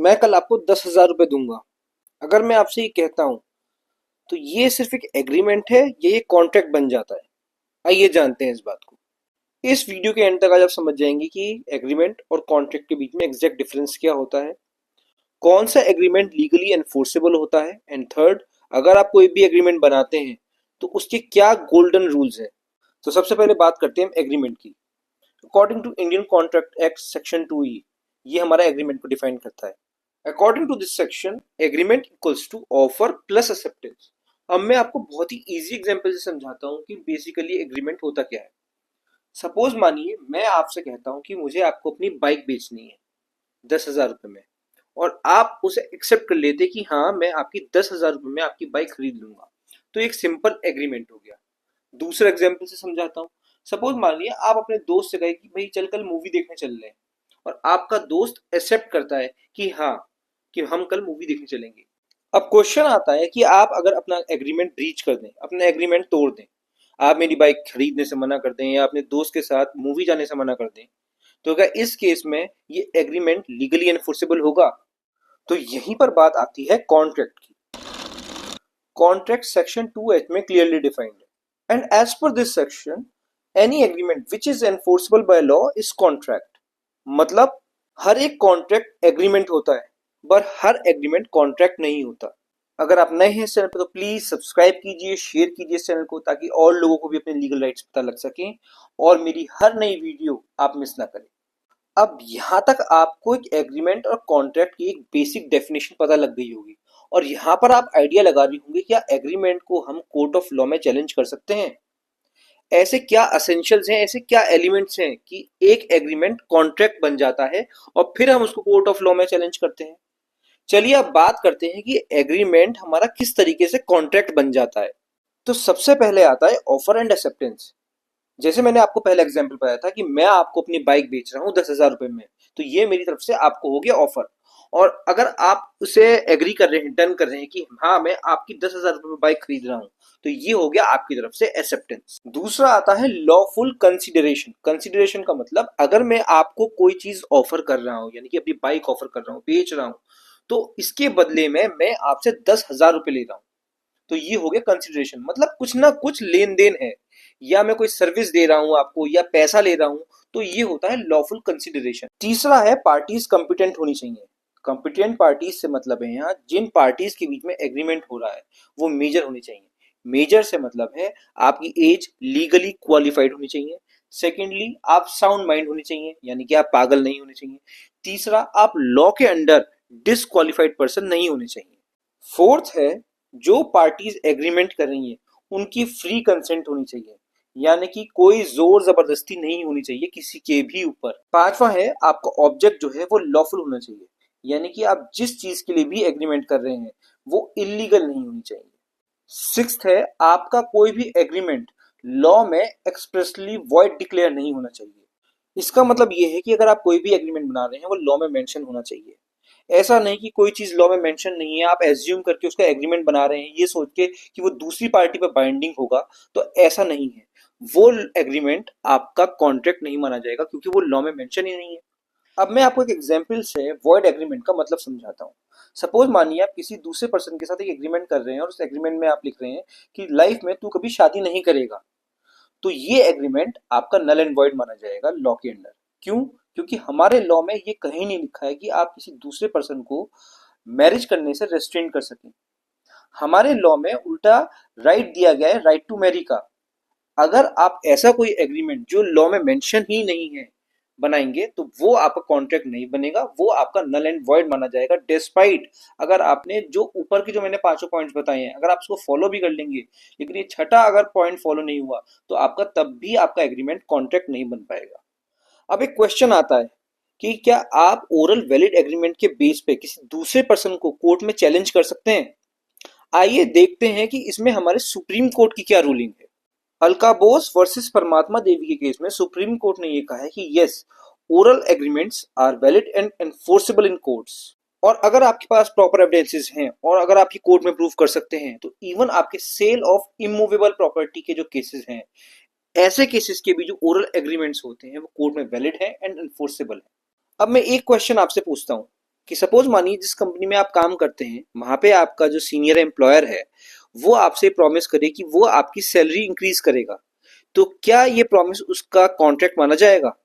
मैं कल आपको 10,000 रुपये दूंगा। अगर मैं आपसे ये कहता हूं तो ये सिर्फ एक एग्रीमेंट है या ये कॉन्ट्रैक्ट बन जाता है? आइए जानते हैं इस बात को। इस वीडियो के एंड तक आज आप समझ जाएंगे कि एग्रीमेंट और कॉन्ट्रैक्ट के बीच में एग्जैक्ट डिफरेंस क्या होता है, कौन सा एग्रीमेंट लीगली एनफोर्सेबल होता है, एंड थर्ड, अगर आप कोई भी एग्रीमेंट बनाते हैं तो उसके क्या गोल्डन रूल्स हैं। तो सबसे पहले बात करते हैं एग्रीमेंट की। According to Indian contract act section 2E, ये हमारा एग्रीमेंट को डिफाइन करता है। According to this section, agreement equals to offer plus acceptance. अब मैं आपको बहुत ही इजी एग्जांपल से समझाता हूँ कि बेसिकली एग्रीमेंट होता क्या है। सपोज मानिए मैं आपसे कहता हूँ कि मुझे आपको अपनी बाइक बेचनी है 10,000 रुपये में, और आप उसे एक्सेप्ट कर लेते कि हाँ मैं आपकी 10,000 रुपये में आपकी बाइक खरीद लूंगा, तो एक सिंपल एग्रीमेंट हो गया। दूसरा एग्जाम्पल से समझाता हूँ। सपोज मान लिया आप अपने दोस्त से कहे कि भाई चल कल मूवी देखने चल रहे हैं, और आपका दोस्त एक्सेप्ट करता है कि हाँ कि हम कल मूवी देखने चलेंगे। अब क्वेश्चन आता है कि आप अगर अपना एग्रीमेंट ब्रीच कर दें, अपना एग्रीमेंट तोड़ दें, आप मेरी बाइक खरीदने से मना कर दें या अपने दोस्त के साथ मूवी जाने से मना कर दें, तो क्या इस केस में ये एग्रीमेंट लीगली एनफोर्सेबल होगा? तो यहीं पर बात आती है कॉन्ट्रैक्ट की। कॉन्ट्रैक्ट सेक्शन 2H में क्लियरली डिफाइंड है, and as per this section any agreement which is enforceable by law is contract. मतलब हर एक कॉन्ट्रैक्ट एग्रीमेंट होता है, पर हर एग्रीमेंट कॉन्ट्रैक्ट नहीं होता। अगर आप नए हैं इस चैनल पर तो प्लीज सब्सक्राइब कीजिए, शेयर कीजिए इस चैनल को, ताकि और लोगों को भी अपने लीगल राइट्स पता लग सके और मेरी हर नई वीडियो आप मिस ना करें। अब यहाँ तक आपको एक एग्रीमेंट और कॉन्ट्रैक्ट की एक बेसिक डेफिनेशन पता लग गई होगी, और यहाँ पर आप आइडिया लगा रही होंगे क्या एग्रीमेंट को हम कोर्ट ऑफ लॉ में चैलेंज कर सकते हैं। ऐसे क्या असेंशियल्स हैं, ऐसे क्या एलिमेंट्स हैं कि एक एग्रीमेंट कॉन्ट्रैक्ट बन जाता है और फिर हम उसको कोर्ट ऑफ लॉ में चैलेंज करते हैं। चलिए अब बात करते हैं कि एग्रीमेंट हमारा किस तरीके से कॉन्ट्रैक्ट बन जाता है। तो सबसे पहले आता है ऑफर एंड एक्सेप्टेंस। जैसे मैंने आपको पहला एग्जांपल बताया था कि मैं आपको अपनी बाइक बेच रहा हूँ 10,000 रुपए में, तो ये मेरी तरफ से आपको हो गया ऑफर। और अगर आप उसे एग्री कर रहे हैं, डन कर रहे हैं कि हाँ मैं आपकी 10,000 रुपए में बाइक खरीद रहा हूँ, तो ये हो गया आपकी तरफ से एक्सेप्टेंस। दूसरा आता है लॉफुल कंसिडरेशन। कंसिडरेशन का मतलब अगर मैं आपको कोई चीज ऑफर कर रहा हूँ, यानी कि अपनी बाइक ऑफर कर रहा हूँ, बेच रहा हूँ, तो इसके बदले में मैं आपसे 10,000 रुपए ले रहा हूँ, तो ये हो गया कंसिडरेशन। मतलब कुछ ना कुछ लेन देन है, या मैं कोई सर्विस दे रहा हूं आपको या पैसा ले रहा हूं, तो ये होता है लॉफुल कंसिडरेशन। तीसरा है पार्टीज कॉम्पिटेंट होनी चाहिए। कॉम्पिटेंट पार्टीज से मतलब है यहाँ जिन पार्टीज के बीच में एग्रीमेंट हो रहा है वो मेजर होनी चाहिए। मेजर से मतलब है आपकी एज लीगली क्वालिफाइड होनी चाहिए। सेकेंडली आप साउंड माइंड होनी चाहिए, यानी कि आप पागल नहीं होने चाहिए। तीसरा आप लॉ के अंडर डिसक्वालिफाइड पर्सन नहीं होने चाहिए। फोर्थ है जो पार्टीज एग्रीमेंट कर रही हैं उनकी फ्री कंसेंट होनी चाहिए, यानी कि कोई जोर जबरदस्ती नहीं होनी चाहिए किसी के भी ऊपर। पांचवा है आपका ऑब्जेक्ट जो है वो लॉफुल होना चाहिए, यानी कि आप जिस चीज के लिए भी एग्रीमेंट कर रहे हैं वो इलीगल नहीं होनी चाहिए। सिक्स्थ है आपका कोई भी एग्रीमेंट लॉ में एक्सप्रेसली वॉइड डिक्लेयर नहीं होना चाहिए। इसका मतलब ये है कि अगर आप कोई भी एग्रीमेंट बना रहे हैं वो लॉ में मेंशन होना चाहिए। ऐसा नहीं कि कोई चीज लॉ में मेंशन नहीं है, आप एज्यूम करके उसका एग्रीमेंट बना रहे हैं ये सोच के कि वो दूसरी पार्टी पर बाइंडिंग होगा, तो ऐसा नहीं है। वो एग्रीमेंट आपका कॉन्ट्रैक्ट नहीं माना जाएगा क्योंकि वो लॉ में मेंशन ही नहीं है। अब मैं आपको एक एग्जांपल से वॉइड एग्रीमेंट का मतलब समझाता हूँ। सपोज मानिए आप किसी दूसरे पर्सन के साथ एक एग्रीमेंट कर रहे हैं और उस एग्रीमेंट में आप लिख रहे हैं कि लाइफ में तू कभी शादी नहीं करेगा, तो ये एग्रीमेंट आपका नल एंड वॉइड माना जाएगा लॉ के अंडर। क्यों? क्योंकि हमारे लॉ में ये कहीं नहीं लिखा है कि आप किसी दूसरे पर्सन को मैरिज करने से रेस्ट्रेन कर सकें। हमारे लॉ में उल्टा राइट दिया गया है, राइट टू मैरी का। अगर आप ऐसा कोई एग्रीमेंट जो लॉ में मेंशन ही नहीं है बनाएंगे तो वो आपका कॉन्ट्रैक्ट नहीं बनेगा, वो आपका नल एंड वॉइड माना जाएगा। डिस्पाइट अगर आपने जो ऊपर के जो मैंने पांचों पॉइंट्स बताए हैं अगर आप उसको फॉलो भी कर लेंगे, लेकिन ये छठा अगर पॉइंट फॉलो नहीं हुआ तो आपका तब भी आपका एग्रीमेंट कॉन्ट्रैक्ट नहीं बन पाएगा। अब एक क्वेश्चन आता है कि क्या आप ओरल वैलिड एग्रीमेंट के बेस पे किसी दूसरे पर्सन को कोर्ट में चैलेंज कर सकते हैं? आइए देखते हैं कि इसमें हमारे सुप्रीम कोर्ट की क्या रूलिंग है। अलका बोस वर्सेस परमात्मा देवी के केस में सुप्रीम कोर्ट ने यह कहा है कि yes, oral agreements are valid and enforceable in courts. और अगर आपके पास प्रॉपर एविडेंसेस हैं और अगर आप ये कोर्ट में प्रूव कर सकते हैं तो इवन आपके सेल ऑफ इमूवेबल प्रॉपर्टी के जो केसेस हैं, ऐसे केसेस के भी जो ओरल एग्रीमेंट्स होते हैं वो कोर्ट में वैलिड है एंड एनफोर्सेबल है। अब मैं एक क्वेश्चन आपसे पूछता हूं कि सपोज मानिए जिस कंपनी में आप काम करते हैं वहां पे आपका जो सीनियर एम्प्लॉयर है वो आपसे प्रॉमिस करे कि वो आपकी सैलरी इंक्रीज करेगा, तो क्या ये प्रॉमिस उसका कॉन्ट्रैक्ट माना जाएगा?